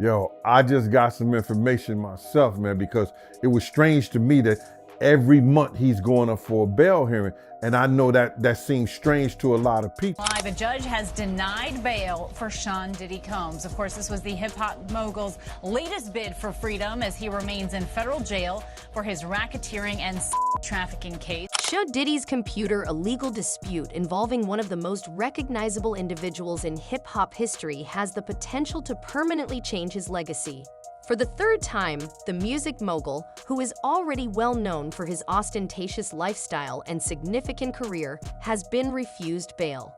Yo, I just got some information myself, man, because it was strange to me that every month he's going up for a bail hearing. And I know that seems strange to a lot of people. Live, a judge has denied bail for Sean Diddy Combs. Of course, this was the hip-hop mogul's latest bid for freedom as he remains in federal jail for his racketeering and trafficking case. Showed Diddy's computer a legal dispute involving one of the most recognizable individuals in hip-hop history has the potential to permanently change his legacy. For the third time, the music mogul, who is already well known for his ostentatious lifestyle and significant career, has been refused bail.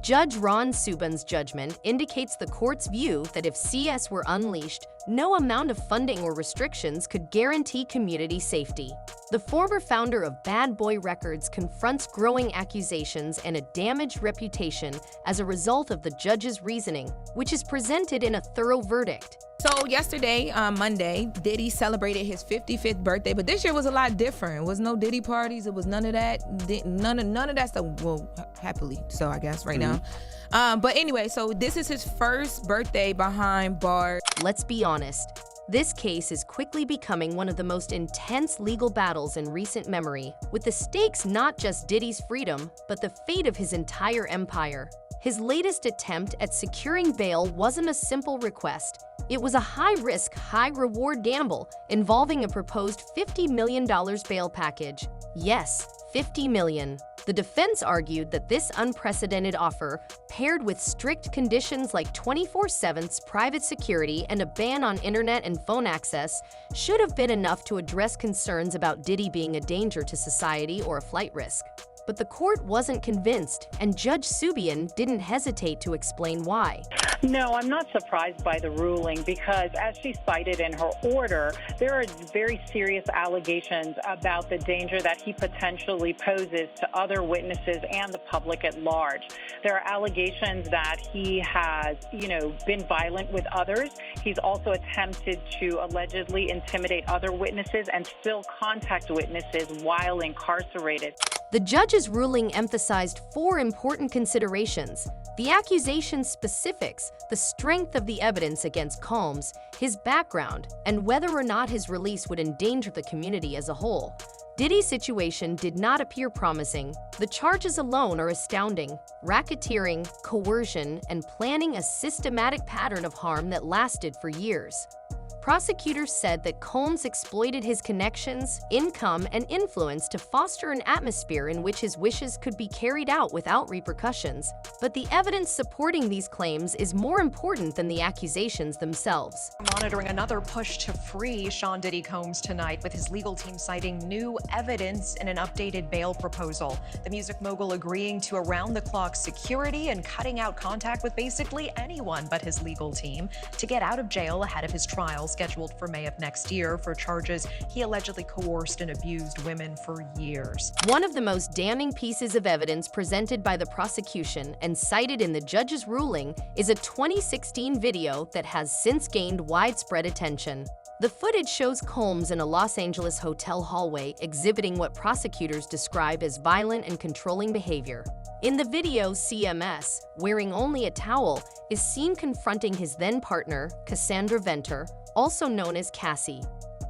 Judge Ron Subin's judgment indicates the court's view that if CS were unleashed, no amount of funding or restrictions could guarantee community safety. The former founder of Bad Boy Records confronts growing accusations and a damaged reputation as a result of the judge's reasoning, which is presented in a thorough verdict. So yesterday, Monday, Diddy celebrated his 55th birthday, but this year was a lot different. It was no Diddy parties. It was none of that. None of that stuff. Well, happily so, I guess, right now. But anyway, so this is his first birthday behind bars. Let's be honest. This case is quickly becoming one of the most intense legal battles in recent memory, with the stakes not just Diddy's freedom, but the fate of his entire empire. His latest attempt at securing bail wasn't a simple request. It was a high-risk, high-reward gamble involving a proposed $50 million bail package. Yes, $50 million. The defense argued that this unprecedented offer, paired with strict conditions like 24/7 private security and a ban on internet and phone access, should have been enough to address concerns about Diddy being a danger to society or a flight risk. But the court wasn't convinced, and Judge Subin didn't hesitate to explain why. No, I'm not surprised by the ruling because, as she cited in her order, there are very serious allegations about the danger that he potentially poses to other witnesses and the public at large. There are allegations that he has, been violent with others. He's also attempted to allegedly intimidate other witnesses and still contact witnesses while incarcerated. The judge's ruling emphasized four important considerations: the accusation's specifics, the strength of the evidence against Combs, his background, and whether or not his release would endanger the community as a whole. Diddy's situation did not appear promising. The charges alone are astounding: racketeering, coercion, and planning a systematic pattern of harm that lasted for years. Prosecutors said that Combs exploited his connections, income, and influence to foster an atmosphere in which his wishes could be carried out without repercussions. But the evidence supporting these claims is more important than the accusations themselves. Monitoring another push to free Sean Diddy Combs tonight, with his legal team citing new evidence in an updated bail proposal. The music mogul agreeing to around-the-clock security and cutting out contact with basically anyone but his legal team to get out of jail ahead of his trial, scheduled for May of next year, for charges he allegedly coerced and abused women for years. One of the most damning pieces of evidence presented by the prosecution and cited in the judge's ruling is a 2016 video that has since gained widespread attention. The footage shows Combs in a Los Angeles hotel hallway exhibiting what prosecutors describe as violent and controlling behavior. In the video, CMS, wearing only a towel, is seen confronting his then-partner, Cassandra Venter, also known as Cassie.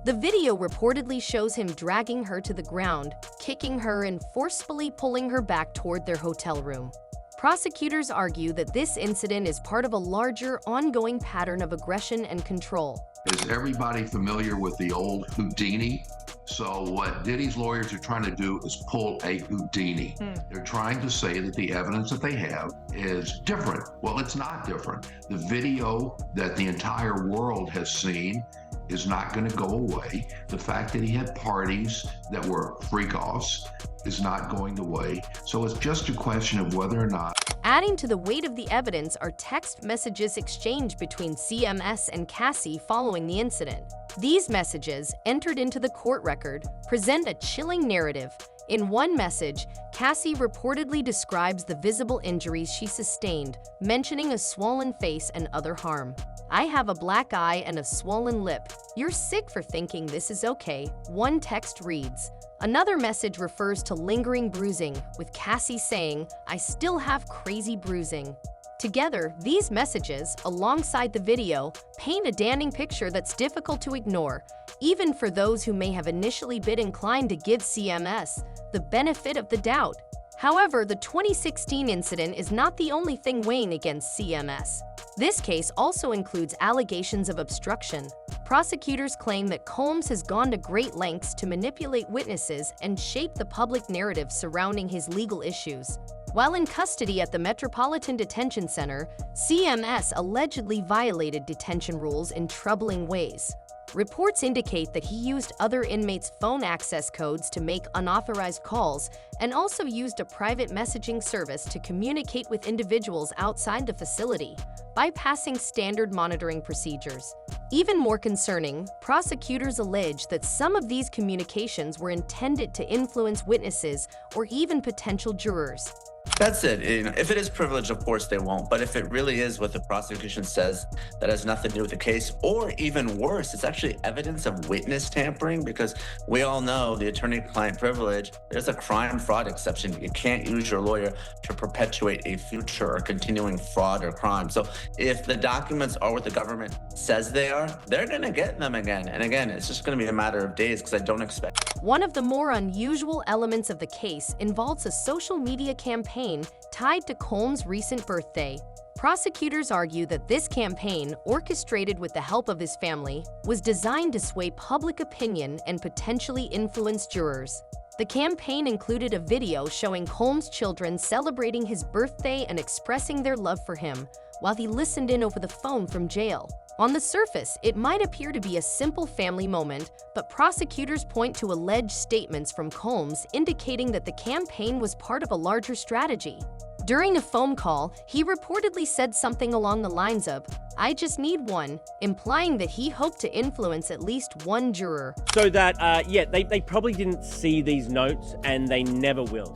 The video reportedly shows him dragging her to the ground, kicking her, and forcefully pulling her back toward their hotel room. Prosecutors argue that this incident is part of a larger, ongoing pattern of aggression and control. Is everybody familiar with the old Houdini? So what Diddy's lawyers are trying to do is pull a Houdini. They're trying to say that the evidence that they have is different. Well, it's not different. The video that the entire world has seen is not going to go away. The fact that he had parties that were freak-offs is not going away. So it's just a question of whether or not. Adding to the weight of the evidence are text messages exchanged between CMS and Cassie following the incident. These messages, entered into the court record, present a chilling narrative. In one message, Cassie reportedly describes the visible injuries she sustained, mentioning a swollen face and other harm. "I have a black eye and a swollen lip. You're sick for thinking this is okay," one text reads. Another message refers to lingering bruising, with Cassie saying, "I still have crazy bruising." Together, these messages, alongside the video, paint a damning picture that's difficult to ignore, even for those who may have initially been inclined to give CMS the benefit of the doubt. However, the 2016 incident is not the only thing weighing against CMS. This case also includes allegations of obstruction. Prosecutors claim that Combs has gone to great lengths to manipulate witnesses and shape the public narrative surrounding his legal issues. While in custody at the Metropolitan Detention Center, CMS allegedly violated detention rules in troubling ways. Reports indicate that he used other inmates' phone access codes to make unauthorized calls and also used a private messaging service to communicate with individuals outside the facility, bypassing standard monitoring procedures. Even more concerning, prosecutors allege that some of these communications were intended to influence witnesses or even potential jurors. That's it. If it is privilege, of course they won't. But if it really is what the prosecution says, that has nothing to do with the case, or even worse, it's actually evidence of witness tampering, because we all know the attorney-client privilege, there's a crime fraud exception. You can't use your lawyer to perpetuate a future or continuing fraud or crime. So if the documents are what the government says they are, they're going to get them again. And again, it's just going to be a matter of days, because I don't expect. One of the more unusual elements of the case involves a social media campaign tied to Combs' recent birthday. Prosecutors argue that this campaign, orchestrated with the help of his family, was designed to sway public opinion and potentially influence jurors. The campaign included a video showing Combs' children celebrating his birthday and expressing their love for him, while he listened in over the phone from jail. On the surface, it might appear to be a simple family moment, but prosecutors point to alleged statements from Combs indicating that the campaign was part of a larger strategy. During a phone call, he reportedly said something along the lines of, "I just need one," implying that he hoped to influence at least one juror. So that, they probably didn't see these notes and they never will.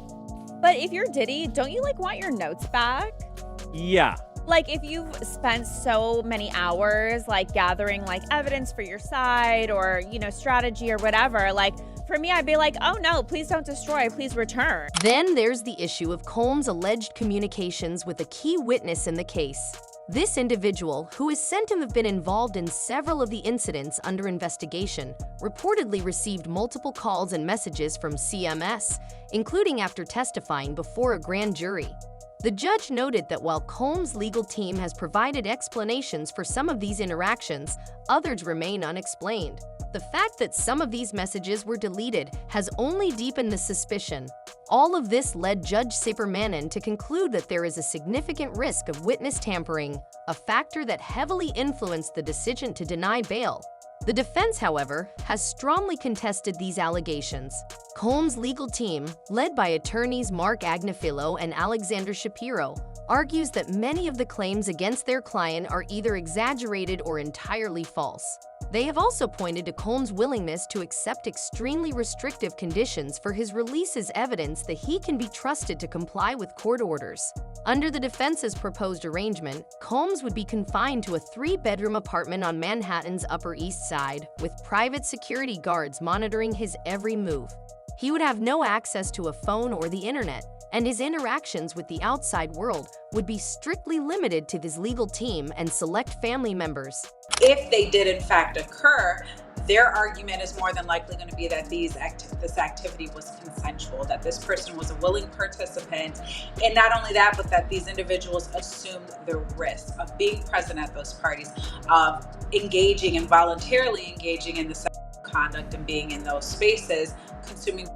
But if you're Diddy, don't you want your notes back? Yeah. If you've spent so many hours gathering evidence for your side or strategy or whatever, for me I'd be like, oh no, please don't destroy, please return. Then there's the issue of Combs' alleged communications with a key witness in the case. This individual, who is said to have been involved in several of the incidents under investigation, reportedly received multiple calls and messages from CMS, including after testifying before a grand jury. The judge noted that while Combs' legal team has provided explanations for some of these interactions, others remain unexplained. The fact that some of these messages were deleted has only deepened the suspicion. All of this led Judge Sabermanin to conclude that there is a significant risk of witness tampering, a factor that heavily influenced the decision to deny bail. The defense, however, has strongly contested these allegations. Combs' legal team, led by attorneys Mark Agnifilo and Alexander Shapiro, argues that many of the claims against their client are either exaggerated or entirely false. They have also pointed to Combs' willingness to accept extremely restrictive conditions for his release as evidence that he can be trusted to comply with court orders. Under the defense's proposed arrangement, Combs would be confined to a 3-bedroom apartment on Manhattan's Upper East Side, with private security guards monitoring his every move. He would have no access to a phone or the internet, and his interactions with the outside world would be strictly limited to his legal team and select family members. If they did in fact occur, their argument is more than likely going to be that this activity was consensual, that this person was a willing participant, and not only that, but that these individuals assumed the risk of being present at those parties, of engaging and voluntarily engaging in the sexual conduct and being in those spaces, consuming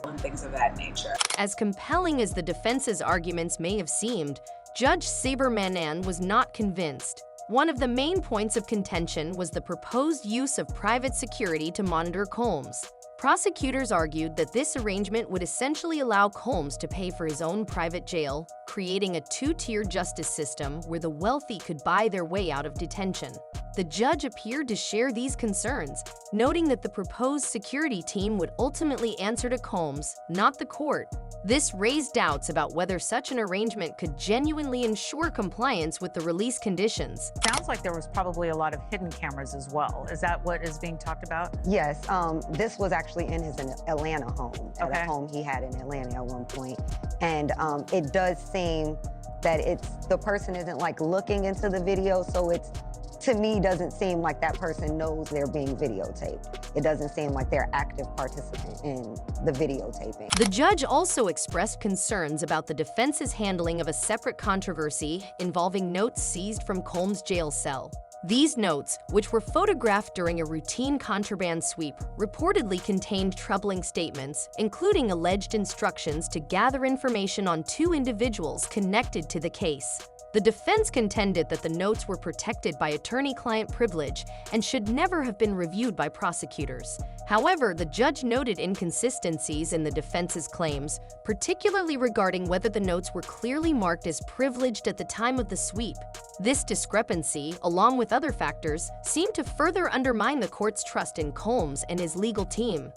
and things of that nature. As compelling as the defense's arguments may have seemed, Judge Sabermanin was not convinced. One of the main points of contention was the proposed use of private security to monitor Combs. Prosecutors argued that this arrangement would essentially allow Combs to pay for his own private jail, creating a 2-tier justice system where the wealthy could buy their way out of detention. The judge appeared to share these concerns, noting that the proposed security team would ultimately answer to Combs, not the court. This raised doubts about whether such an arrangement could genuinely ensure compliance with the release conditions. Sounds like there was probably a lot of hidden cameras as well. Is that what is being talked about? Yes, this was actually in his Atlanta home, at a home he had in Atlanta at one point. And it does seem that the person isn't like looking into the video, so it's, to me, doesn't seem like that person knows they're being videotaped. It doesn't seem like they're active participant in the videotaping. The judge also expressed concerns about the defense's handling of a separate controversy involving notes seized from Combs' jail cell. These notes, which were photographed during a routine contraband sweep, reportedly contained troubling statements, including alleged instructions to gather information on 2 individuals connected to the case. The defense contended that the notes were protected by attorney-client privilege and should never have been reviewed by prosecutors. However, the judge noted inconsistencies in the defense's claims, particularly regarding whether the notes were clearly marked as privileged at the time of the sweep. This discrepancy, along with other factors, seemed to further undermine the court's trust in Combs and his legal team.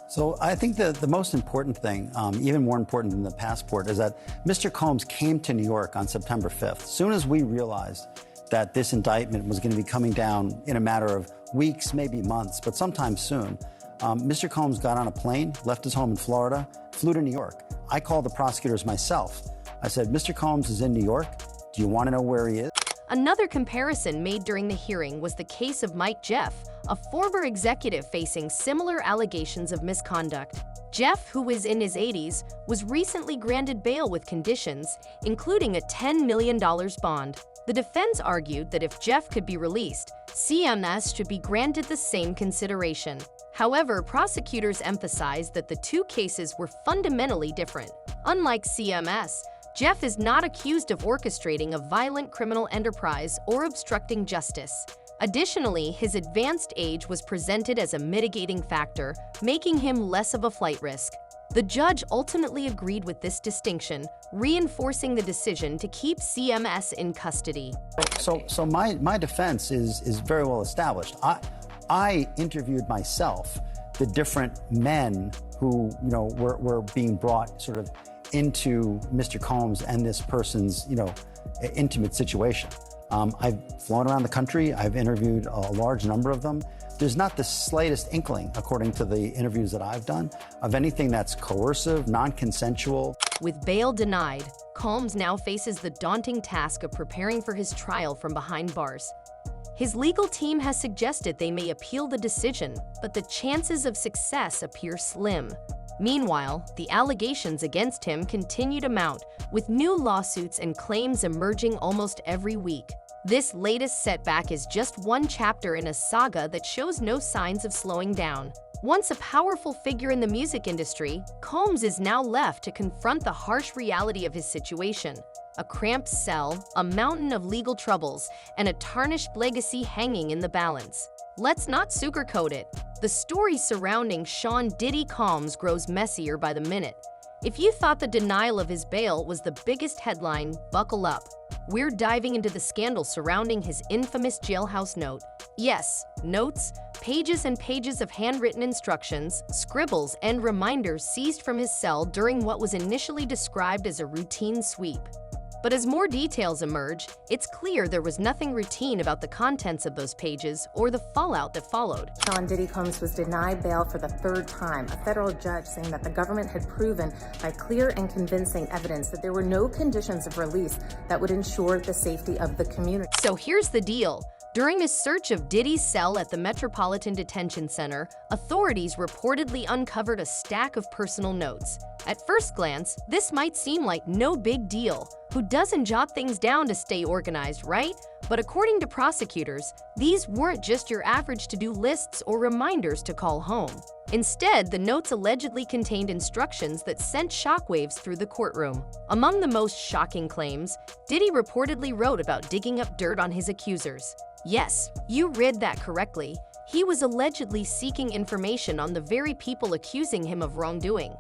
So I think the most important thing, even more important than the passport, is that Mr. Combs came to New York on September 5th. As soon as we realized that this indictment was going to be coming down in a matter of weeks, maybe months, but sometime soon, Mr. Combs got on a plane, left his home in Florida, flew to New York. I called the prosecutors myself. I said, Mr. Combs is in New York. Do you want to know where he is? Another comparison made during the hearing was the case of Mike Jeff, a former executive facing similar allegations of misconduct. Jeff, who is in his 80s, was recently granted bail with conditions, including a $10 million bond. The defense argued that if Jeff could be released, CMS should be granted the same consideration. However, prosecutors emphasized that the 2 cases were fundamentally different. Unlike CMS, Jeff is not accused of orchestrating a violent criminal enterprise or obstructing justice. Additionally, his advanced age was presented as a mitigating factor, making him less of a flight risk. The judge ultimately agreed with this distinction, reinforcing the decision to keep CMS in custody. So my defense is very well established. I interviewed myself the different men who were being brought sort of into Mr. Combs and this person's intimate situation. I've flown around the country. I've interviewed a large number of them. There's not the slightest inkling, according to the interviews that I've done, of anything that's coercive, non-consensual. With bail denied, Combs now faces the daunting task of preparing for his trial from behind bars. His legal team has suggested they may appeal the decision, but the chances of success appear slim. Meanwhile, the allegations against him continue to mount, with new lawsuits and claims emerging almost every week. This latest setback is just one chapter in a saga that shows no signs of slowing down. Once a powerful figure in the music industry, Combs is now left to confront the harsh reality of his situation. A cramped cell, a mountain of legal troubles, and a tarnished legacy hanging in the balance. Let's not sugarcoat it. The story surrounding Sean Diddy Combs grows messier by the minute. If you thought the denial of his bail was the biggest headline, buckle up. We're diving into the scandal surrounding his infamous jailhouse note. Yes, notes, pages and pages of handwritten instructions, scribbles, and reminders seized from his cell during what was initially described as a routine sweep. But as more details emerge, it's clear there was nothing routine about the contents of those pages or the fallout that followed. Sean Diddy Combs was denied bail for the 3rd time, a federal judge saying that the government had proven by clear and convincing evidence that there were no conditions of release that would ensure the safety of the community. So here's the deal. During a search of Diddy's cell at the Metropolitan Detention Center, authorities reportedly uncovered a stack of personal notes. At first glance, this might seem like no big deal. Who doesn't jot things down to stay organized, right? But according to prosecutors, these weren't just your average to-do lists or reminders to call home. Instead, the notes allegedly contained instructions that sent shockwaves through the courtroom. Among the most shocking claims, Diddy reportedly wrote about digging up dirt on his accusers. Yes, you read that correctly. He was allegedly seeking information on the very people accusing him of wrongdoing.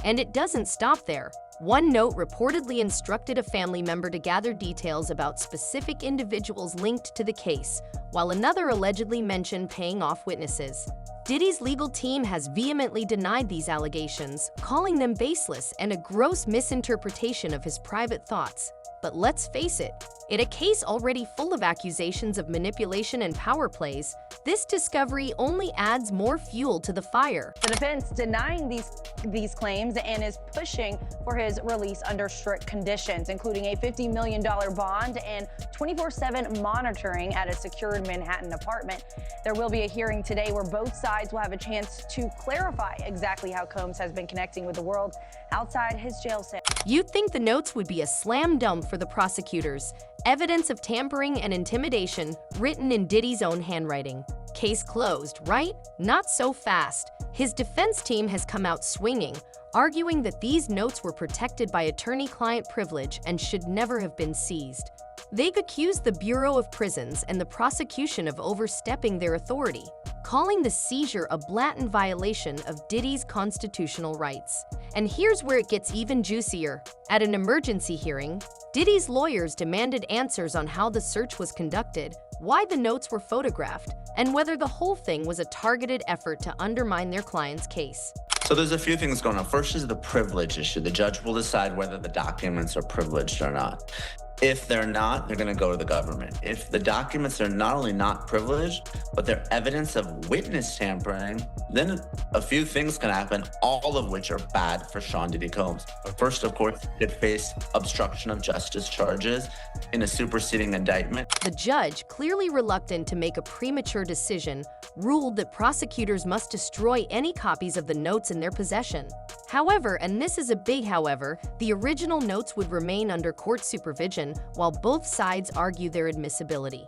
And it doesn't stop there. One note reportedly instructed a family member to gather details about specific individuals linked to the case, while another allegedly mentioned paying off witnesses. Diddy's legal team has vehemently denied these allegations, calling them baseless and a gross misinterpretation of his private thoughts. But let's face it, In a case already full of accusations of manipulation and power plays, this discovery only adds more fuel to the fire. The defense denying these claims and is pushing for his release under strict conditions, including a $50 million bond and 24/7 monitoring at a secured Manhattan apartment. There will be a hearing today where both sides will have a chance to clarify exactly how Combs has been connecting with the world outside his jail cell. You'd think the notes would be a slam dunk for the prosecutors. Evidence of tampering and intimidation written in Diddy's own handwriting. Case closed, right? Not so fast. His defense team has come out swinging, arguing that these notes were protected by attorney-client privilege and should never have been seized. They've accused the Bureau of Prisons and the prosecution of overstepping their authority, calling the seizure a blatant violation of Diddy's constitutional rights. And here's where it gets even juicier. At an emergency hearing, Diddy's lawyers demanded answers on how the search was conducted, why the notes were photographed, and whether the whole thing was a targeted effort to undermine their client's case. So there's a few things going on. First is the privilege issue. The judge will decide whether the documents are privileged or not. If they're not, they're going to go to the government. If the documents are not only not privileged, but they're evidence of witness tampering, then a few things can happen, all of which are bad for Sean Diddy Combs. First, of course, he did face obstruction of justice charges in a superseding indictment. The judge, clearly reluctant to make a premature decision, ruled that prosecutors must destroy any copies of the notes in their possession. However, and this is a big however, the original notes would remain under court supervision while both sides argue their admissibility.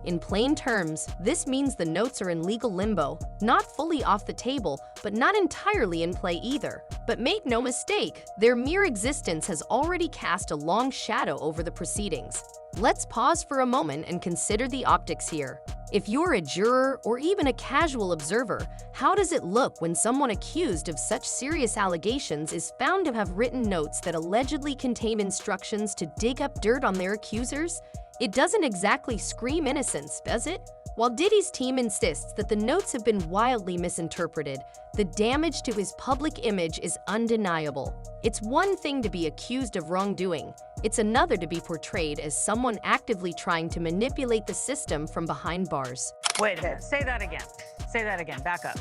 In plain terms, this means the notes are in legal limbo, not fully off the table, but not entirely in play either. But make no mistake, their mere existence has already cast a long shadow over the proceedings. Let's pause for a moment and consider the optics here. If you're a juror or even a casual observer, how does it look when someone accused of such serious allegations is found to have written notes that allegedly contain instructions to dig up dirt on their accusers? It doesn't exactly scream innocence, does it? While Diddy's team insists that the notes have been wildly misinterpreted, the damage to his public image is undeniable. It's one thing to be accused of wrongdoing. It's another to be portrayed as someone actively trying to manipulate the system from behind bars. Wait a minute, say that again. Say that again, back up.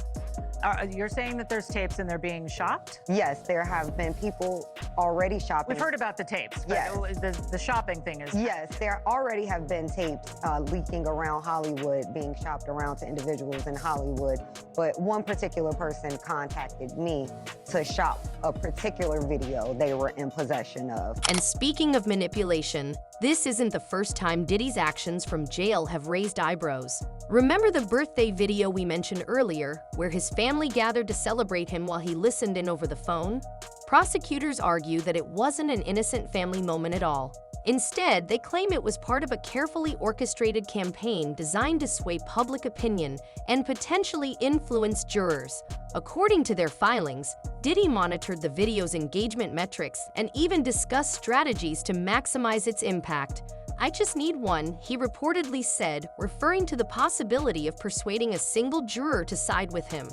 You're saying that there's tapes and they're being shopped? Yes, there have been people already shopping. We've heard about the tapes, but yes. the shopping thing is... Yes, there already have been tapes leaking around Hollywood, being shopped around to individuals in Hollywood. But one particular person contacted me to shop a particular video they were in possession of. And speaking of manipulation, this isn't the first time Diddy's actions from jail have raised eyebrows. Remember the birthday video we mentioned earlier, where his family gathered to celebrate him while he listened in over the phone? Prosecutors argue that it wasn't an innocent family moment at all. Instead, they claim it was part of a carefully orchestrated campaign designed to sway public opinion and potentially influence jurors. According to their filings, Diddy monitored the video's engagement metrics and even discussed strategies to maximize its impact. "I just need one," he reportedly said, referring to the possibility of persuading a single juror to side with him.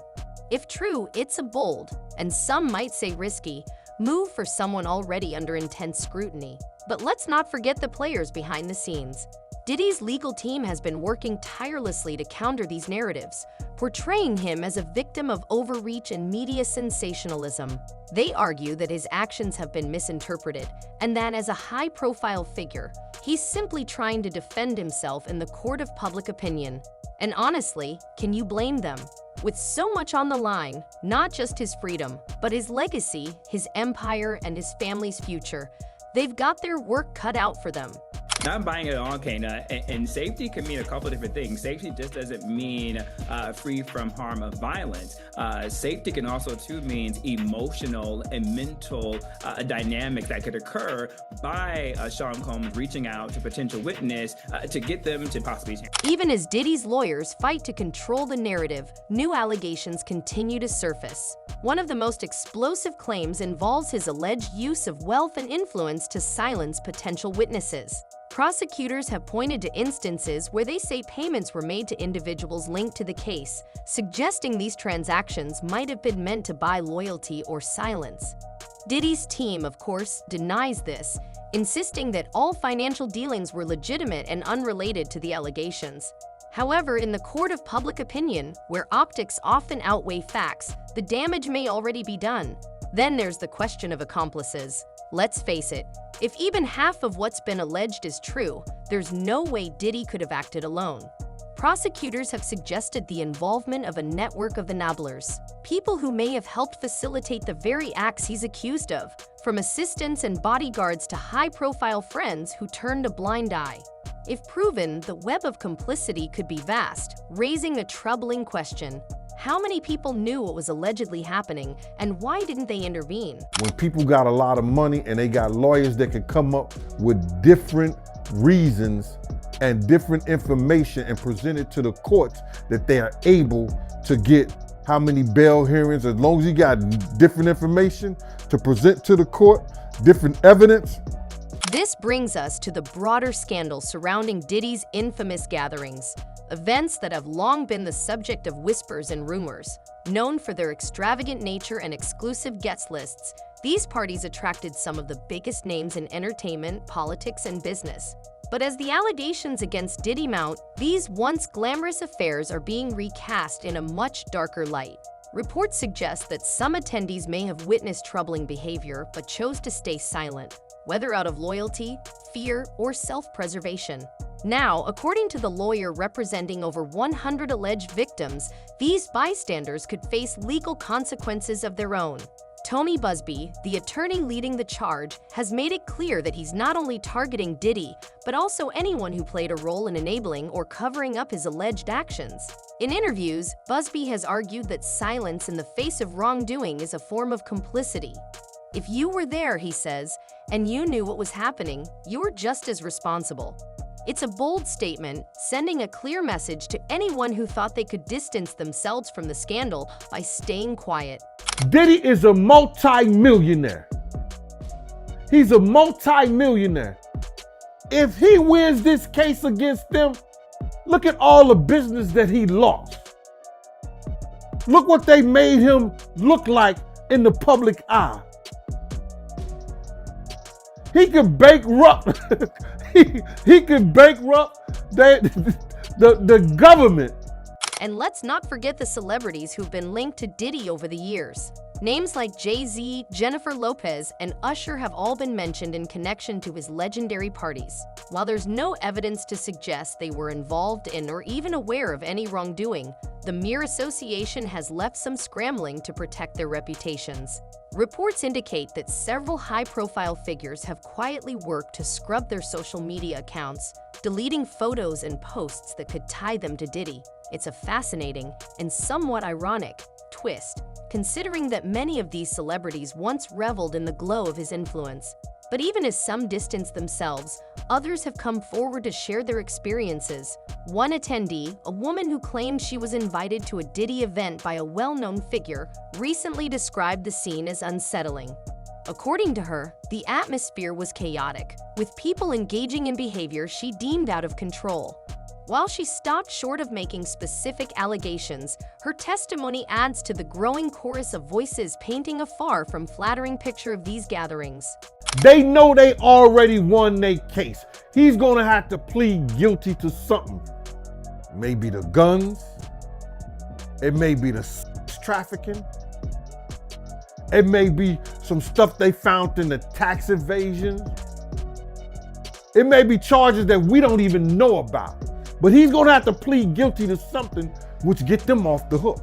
If true, it's a bold, and some might say risky, move for someone already under intense scrutiny. But let's not forget the players behind the scenes. Diddy's legal team has been working tirelessly to counter these narratives, portraying him as a victim of overreach and media sensationalism. They argue that his actions have been misinterpreted, and that as a high-profile figure, he's simply trying to defend himself in the court of public opinion. And honestly, can you blame them? With so much on the line, not just his freedom, but his legacy, his empire, and his family's future, they've got their work cut out for them. Not buying it on, Kana, and safety can mean a couple different things. Safety just doesn't mean free from harm of violence. Safety can also too mean emotional and mental dynamics that could occur by Sean Combs reaching out to potential witness to get them to possibly... Even as Diddy's lawyers fight to control the narrative, new allegations continue to surface. One of the most explosive claims involves his alleged use of wealth and influence to silence potential witnesses. Prosecutors have pointed to instances where they say payments were made to individuals linked to the case, suggesting these transactions might have been meant to buy loyalty or silence. Diddy's team, of course, denies this, insisting that all financial dealings were legitimate and unrelated to the allegations. However, in the court of public opinion, where optics often outweigh facts, the damage may already be done. Then there's the question of accomplices. Let's face it, if even half of what's been alleged is true, there's no way Diddy could have acted alone. Prosecutors have suggested the involvement of a network of enablers, people who may have helped facilitate the very acts he's accused of, from assistants and bodyguards to high-profile friends who turned a blind eye. If proven, the web of complicity could be vast, raising a troubling question. How many people knew what was allegedly happening, and why didn't they intervene? When people got a lot of money and they got lawyers that can come up with different reasons and different information and present it to the courts, that they are able to get how many bail hearings, as long as you got different information to present to the court, different evidence. This brings us to the broader scandal surrounding Diddy's infamous gatherings, events that have long been the subject of whispers and rumors. Known for their extravagant nature and exclusive guest lists, these parties attracted some of the biggest names in entertainment, politics, and business. But as the allegations against Diddy mount, these once glamorous affairs are being recast in a much darker light. Reports suggest that some attendees may have witnessed troubling behavior but chose to stay silent, whether out of loyalty, fear, or self-preservation. Now, according to the lawyer representing over 100 alleged victims, these bystanders could face legal consequences of their own. Tony Busby, the attorney leading the charge, has made it clear that he's not only targeting Diddy, but also anyone who played a role in enabling or covering up his alleged actions. In interviews, Busby has argued that silence in the face of wrongdoing is a form of complicity. If you were there, he says, and you knew what was happening, you're just as responsible. It's a bold statement, sending a clear message to anyone who thought they could distance themselves from the scandal by staying quiet. Diddy is a multi-millionaire. He's a multi-millionaire. If he wins this case against them, look at all the business that he lost. Look what they made him look like in the public eye. He could bankrupt. he could bankrupt the government. And let's not forget the celebrities who've been linked to Diddy over the years. Names like Jay-Z, Jennifer Lopez, and Usher have all been mentioned in connection to his legendary parties. While there's no evidence to suggest they were involved in or even aware of any wrongdoing, the mere association has left some scrambling to protect their reputations. Reports indicate that several high-profile figures have quietly worked to scrub their social media accounts, deleting photos and posts that could tie them to Diddy. It's a fascinating and somewhat ironic twist, considering that many of these celebrities once reveled in the glow of his influence. But even as some distance themselves, others have come forward to share their experiences. One attendee, a woman who claimed she was invited to a Diddy event by a well-known figure, recently described the scene as unsettling. According to her, the atmosphere was chaotic, with people engaging in behavior she deemed out of control. While she stopped short of making specific allegations, her testimony adds to the growing chorus of voices painting a far from flattering picture of these gatherings. They know they already won their case. He's gonna have to plead guilty to something. Maybe the guns, it may be the trafficking, it may be some stuff they found in the tax evasion. It may be charges that we don't even know about. But he's gonna have to plead guilty to something which get them off the hook.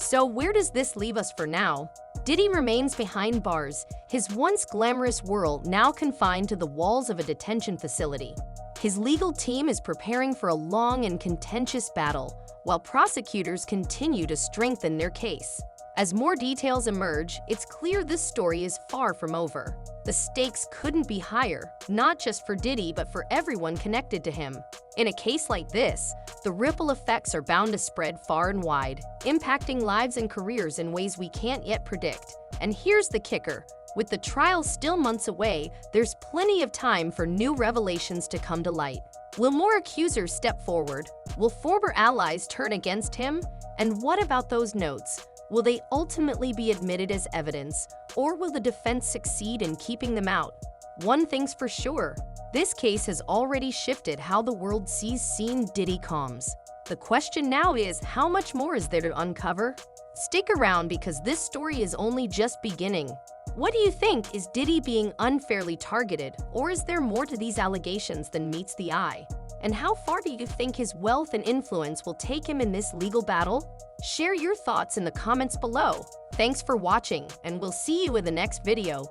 So where does this leave us for now? Diddy remains behind bars, his once glamorous world now confined to the walls of a detention facility. His legal team is preparing for a long and contentious battle, while prosecutors continue to strengthen their case. As more details emerge, it's clear this story is far from over. The stakes couldn't be higher, not just for Diddy, but for everyone connected to him. In a case like this, the ripple effects are bound to spread far and wide, impacting lives and careers in ways we can't yet predict. And here's the kicker. With the trial still months away, there's plenty of time for new revelations to come to light. Will more accusers step forward? Will former allies turn against him? And what about those notes? Will they ultimately be admitted as evidence, or will the defense succeed in keeping them out? One thing's for sure, this case has already shifted how the world sees Diddy Combs. The question now is, how much more is there to uncover? Stick around because this story is only just beginning. What do you think? Is Diddy being unfairly targeted, or is there more to these allegations than meets the eye? And how far do you think his wealth and influence will take him in this legal battle? Share your thoughts in the comments below. Thanks for watching, and we'll see you in the next video.